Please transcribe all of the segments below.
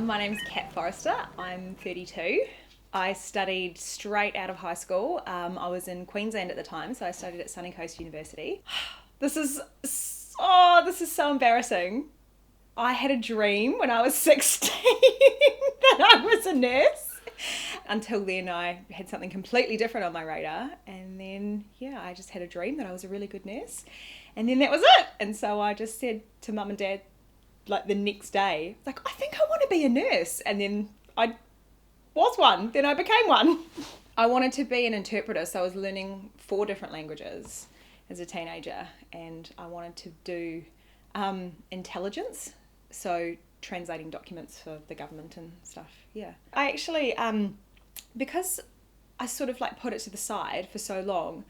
My name's Kat Forrester. I'm 32. I studied straight out of high school. I was in Queensland at the time, so I studied at Sunny Coast University. This is so embarrassing. I had a dream when I was 16 that I was a nurse. Until then, I had something completely different on my radar. And then, I just had a dream that I was a really good nurse. And then that was it. And so I just said to mum and dad, like the next day, like, I think I want to be a nurse. And then I was one. Then I became one. I wanted to be an interpreter. So I was learning 4 different languages as a teenager. And I wanted to do intelligence. So translating documents for the government and stuff. Yeah. I actually, because I sort of like put it to the side for so long,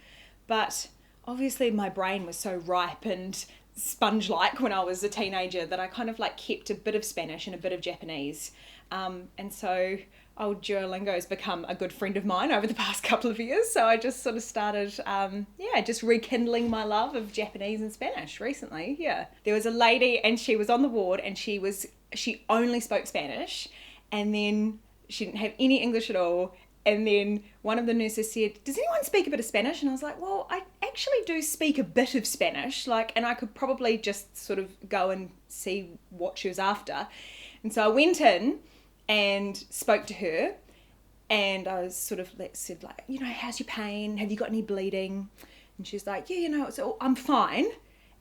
but obviously my brain was so ripe and sponge-like when I was a teenager that I kind of like kept a bit of Spanish and a bit of Japanese. And so old Duolingo's become a good friend of mine over the past couple of years. So I just sort of started, just rekindling my love of Japanese and Spanish recently. Yeah. There was a lady and she was on the ward and she only spoke Spanish, and then she didn't have any English at all. And then one of the nurses said, "Does anyone speak a bit of Spanish?" And I was like, well, I actually do speak a bit of Spanish, and I could probably just sort of go and see what she was after. And so I went in and spoke to her, and I was sort of said, how's your pain? Have you got any bleeding? And she's like, I'm fine.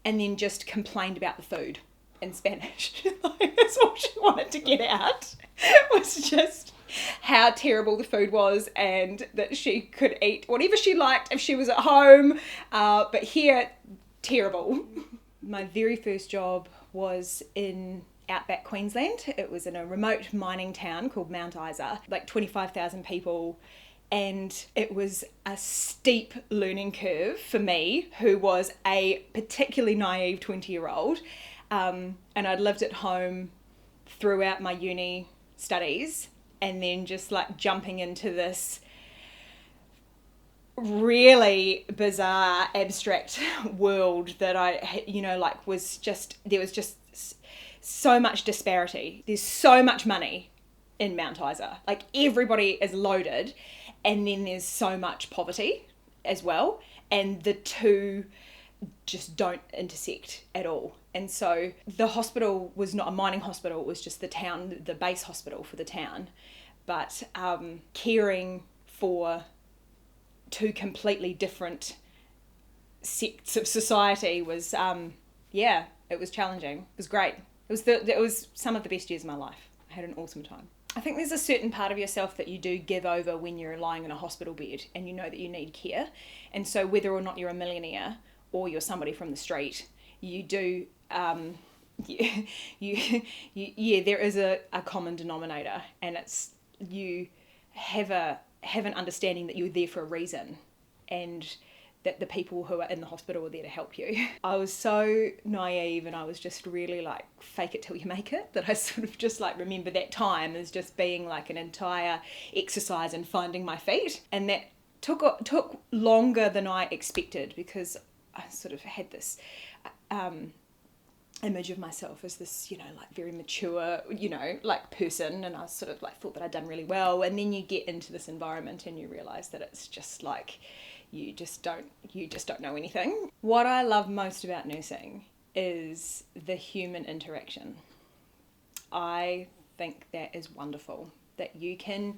And then just complained about the food in Spanish. That's what she wanted to get out, was just how terrible the food was, and that she could eat whatever she liked if she was at home, but here, terrible. My very first job was in outback Queensland. It was in a remote mining town called Mount Isa, 25,000 people, and it was a steep learning curve for me, who was a particularly naive 20-year-old, and I'd lived at home throughout my uni studies, and then just jumping into this really bizarre, abstract world that there was just so much disparity. There's so much money in Mount Isa. Everybody is loaded, and then there's so much poverty as well, and the two just don't intersect at all. And so the hospital was not a mining hospital, it was just the base hospital for the town. But caring for 2 completely different sects of society was, it was challenging. It was great. It was some of the best years of my life. I had an awesome time. I think there's a certain part of yourself that you do give over when you're lying in a hospital bed and you know that you need care. And so whether or not you're a millionaire or you're somebody from the street, you do, there is a common denominator, and it's you have an understanding that you're there for a reason, and that the people who are in the hospital are there to help you. I was so naive, and I was just really fake it till you make it, that I sort of just remember that time as just being an entire exercise in finding my feet. And that took longer than I expected, because I sort of had this image of myself as this, very mature, person, and I sort of thought that I'd done really well. And then you get into this environment and you realise that it's just you just don't know anything. What I love most about nursing is the human interaction. I think that is wonderful, that you can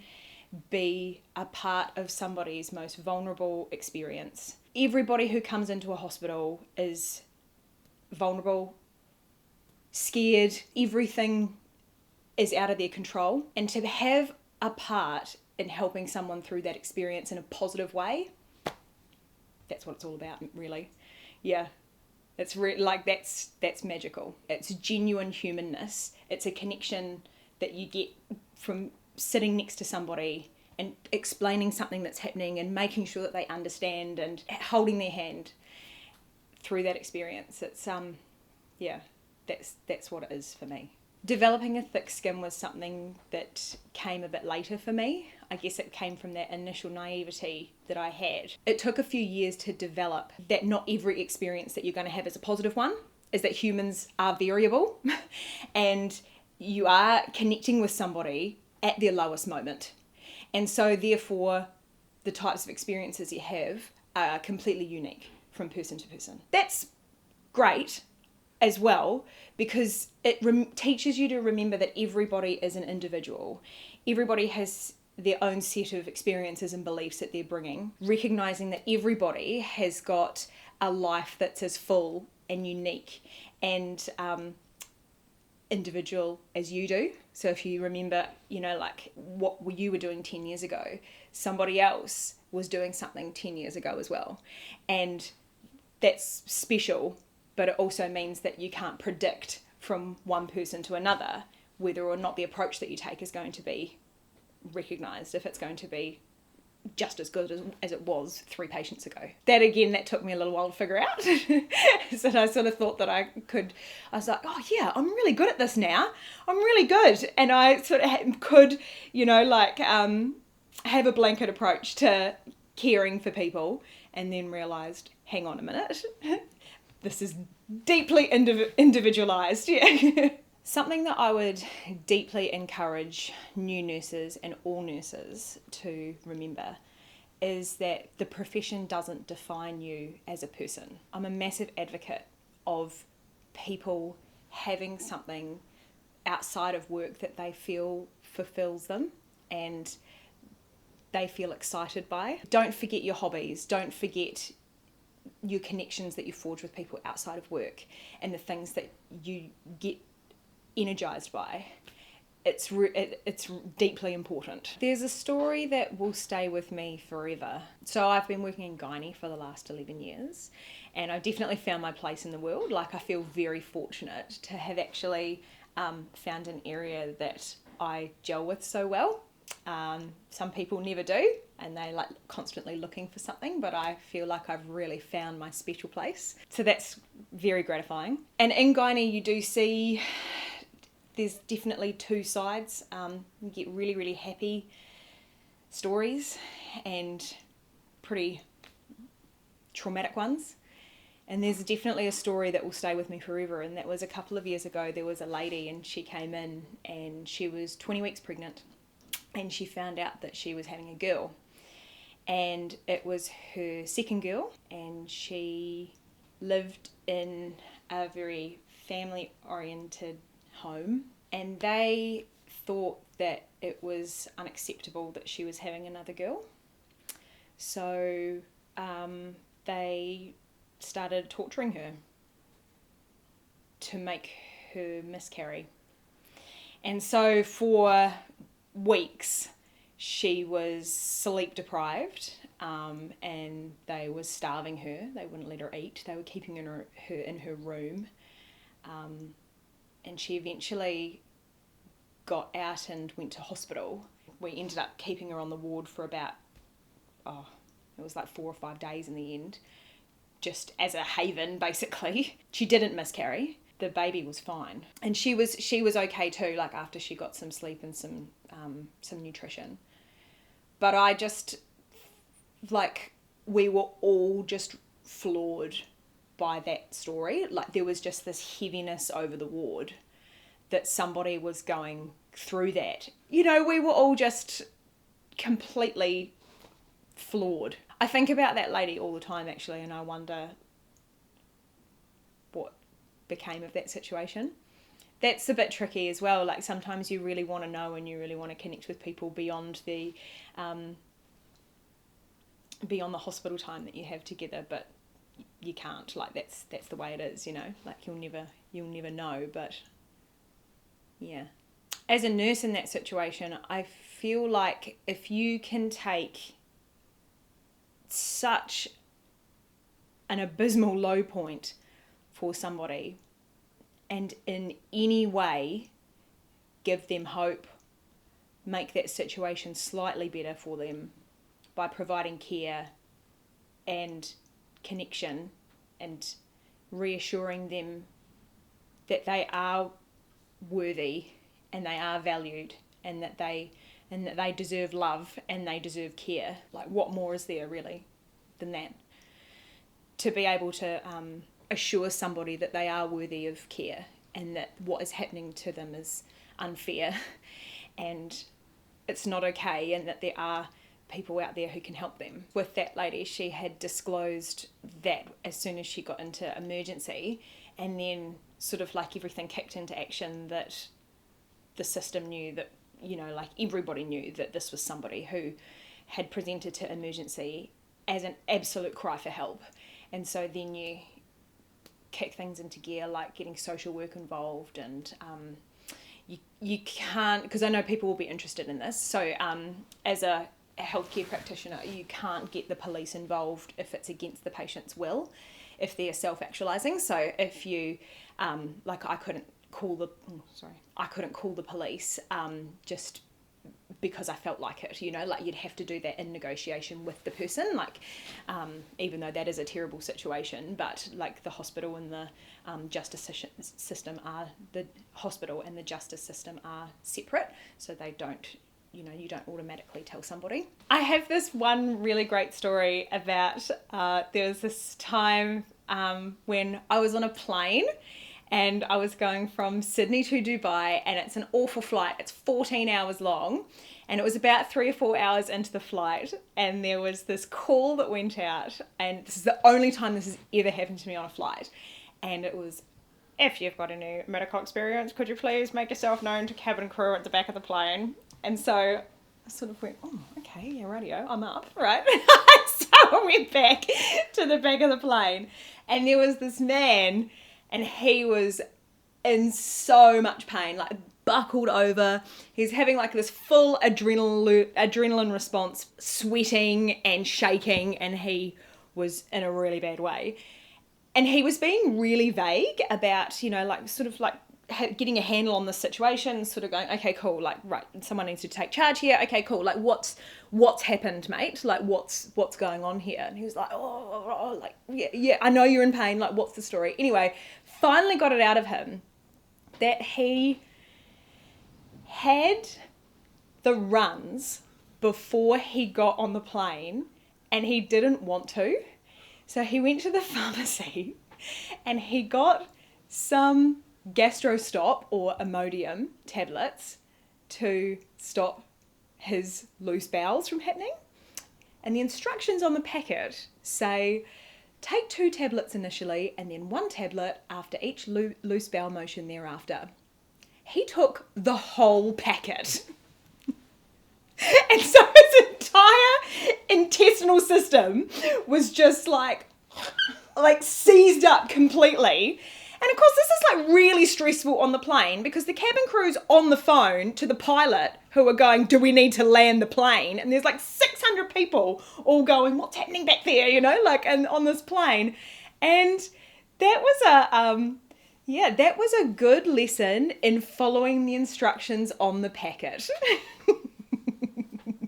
be a part of somebody's most vulnerable experience. Everybody who comes into a hospital is vulnerable, scared, everything is out of their control. And to have a part in helping someone through that experience in a positive way, that's what it's all about, really. Yeah. It's that's magical. It's genuine humanness. It's a connection that you get from sitting next to somebody and explaining something that's happening and making sure that they understand and holding their hand through that experience. It's that's what it is for me. Developing a thick skin was something that came a bit later for me. I guess it came from that initial naivety that I had. It took a few years to develop that not every experience that you're going to have is a positive one, is that humans are variable and you are connecting with somebody at their lowest moment. And so therefore the types of experiences you have are completely unique from person to person. That's great as well, because it teaches you to remember that everybody is an individual. Everybody has their own set of experiences and beliefs that they're bringing, recognizing that everybody has got a life that's as full and unique and individual as you do. So if you remember, like what you were doing 10 years ago, somebody else was doing something 10 years ago as well. And that's special, but it also means that you can't predict from one person to another whether or not the approach that you take is going to be recognised, if it's going to be just as good as it was 3 patients ago. That took me a little while to figure out. So I sort of thought that I was like, oh yeah, I'm really good at this now. I'm really good. And I sort of could, have a blanket approach to caring for people, and then realised, hang on a minute, this is deeply individualised. Yeah. Something that I would deeply encourage new nurses and all nurses to remember is that the profession doesn't define you as a person. I'm a massive advocate of people having something outside of work that they feel fulfills them and they feel excited by. Don't forget your hobbies. Don't forget your connections that you forge with people outside of work and the things that you get energized by. It's deeply important. There's a story that will stay with me forever. So I've been working in gynae for the last 11 years, and I've definitely found my place in the world. Like, I feel very fortunate to have actually found an area that I gel with so well. Some people never do, and they like constantly looking for something, but I feel like I've really found my special place. So that's very gratifying. And in gynae you do see there's definitely 2 sides. You get really, really happy stories and pretty traumatic ones. And there's definitely a story that will stay with me forever, and that was a couple of years ago. There was a lady, and she came in and she was 20 weeks pregnant, and she found out that she was having a girl. And it was her second girl, and she lived in a very family-oriented home, and they thought that it was unacceptable that she was having another girl. So they started torturing her to make her miscarry. And so for weeks she was sleep deprived, and they were starving her. They wouldn't let her eat. They were keeping her in her room. And she eventually got out and went to hospital. We ended up keeping her on the ward for about, it was like 4 or 5 days in the end, just as a haven, basically. She didn't miscarry. The baby was fine. And she was okay too, like after she got some sleep and some nutrition. But I just, we were all just floored by that story. Like, there was just this heaviness over the ward that somebody was going through that. We were all just completely floored. I think about that lady all the time, actually, and I wonder what became of that situation. That's a bit tricky as well. Like, sometimes you really want to know and you really want to connect with people beyond the hospital time that you have together, but you can't. Like, that's the way it is, like you'll never know. But yeah, as a nurse in that situation, I feel like if you can take such an abysmal low point for somebody and in any way give them hope, make that situation slightly better for them by providing care and connection and reassuring them that they are worthy and they are valued and that they deserve love and they deserve care. Like, what more is there really than that? To be able to assure somebody that they are worthy of care and that what is happening to them is unfair and it's not okay, and that there are people out there who can help them. With that lady, she had disclosed that as soon as she got into emergency, and then sort of like everything kicked into action, that the system knew that, you know, like everybody knew that this was somebody who had presented to emergency as an absolute cry for help. And so then you kick things into gear, like getting social work involved, and you can't, because I know people will be interested in this, so as a healthcare practitioner, you can't get the police involved if it's against the patient's will, if they're self-actualizing. So if you like, I couldn't call the police just because I felt like it, you know, like you'd have to do that in negotiation with the person, like even though that is a terrible situation, but like the hospital and the justice system are, the hospital and the justice system are separate, so they don't, you know, you don't automatically tell somebody. I have this one really great story about, there was this time when I was on a plane and I was going from Sydney to Dubai, and it's an awful flight. It's 14 hours long, and it was about 3 or 4 hours into the flight, and there was this call that went out, and this is the only time this has ever happened to me on a flight, and it was, if you've got any medical experience, could you please make yourself known to cabin crew at the back of the plane? And so I sort of went, oh, okay, yeah, radio, I'm up, right? So I went back to the back of the plane, and there was this man, and he was in so much pain, like buckled over. He's having like this full adrenaline response, sweating and shaking, and he was in a really bad way. And he was being really vague about, you know, like sort of like getting a handle on the situation, sort of going, okay, cool, like, right, someone needs to take charge here. Okay, cool, like what's happened, mate? Like what's going on here? And he was like, like, yeah, I know you're in pain. Like, what's the story? Anyway, finally got it out of him that he had the runs before he got on the plane, and he didn't want to. So he went to the pharmacy and he got some gastrostop or Imodium tablets to stop his loose bowels from happening. And the instructions on the packet say, take 2 tablets initially and then 1 tablet after each loose bowel motion thereafter. He took the whole packet. And so his entire intestinal system was just like seized up completely. And of course, this is like really stressful on the plane, because the cabin crew's on the phone to the pilot who are going, do we need to land the plane? And there's like 600 people all going, what's happening back there? You know, like, and on this plane. And that was a good lesson in following the instructions on the packet.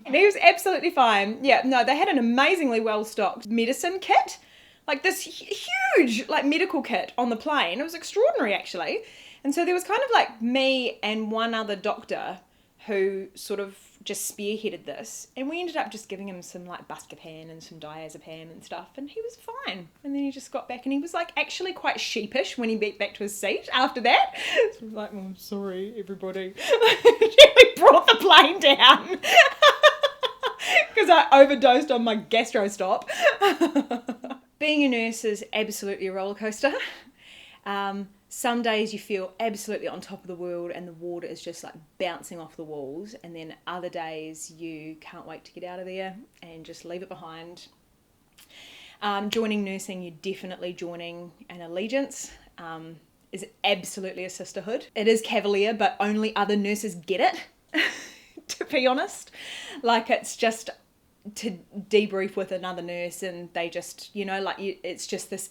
And he was absolutely fine. Yeah, no, they had an amazingly well-stocked medicine kit. Like this huge like medical kit on the plane. It was extraordinary, actually. And so there was kind of like me and one other doctor who sort of just spearheaded this. And we ended up just giving him some like buscopan and some diazepam and stuff. And he was fine. And then he just got back, and he was like actually quite sheepish when he went back to his seat after that. So he was like, oh, I'm sorry, everybody. We brought the plane down. Because I overdosed on my gastrostop. Being a nurse is absolutely a roller coaster. Some days you feel absolutely on top of the world and the water is just like bouncing off the walls, and then other days you can't wait to get out of there and just leave it behind. Joining nursing, you're definitely joining an allegiance. Is absolutely a sisterhood. It is cavalier, but only other nurses get it, to be honest. Like, it's just to debrief with another nurse, and they just, you know, like it's just this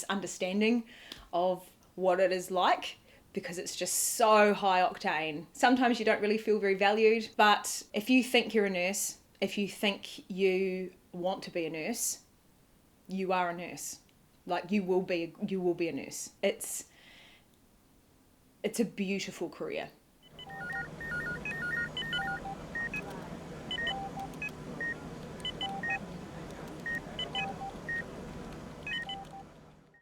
understanding of what it is like, because it's just so high octane. Sometimes you don't really feel very valued, but if you think you're a nurse, if you think you want to be a nurse, you are a nurse. Like, you will be a nurse. It's a beautiful career.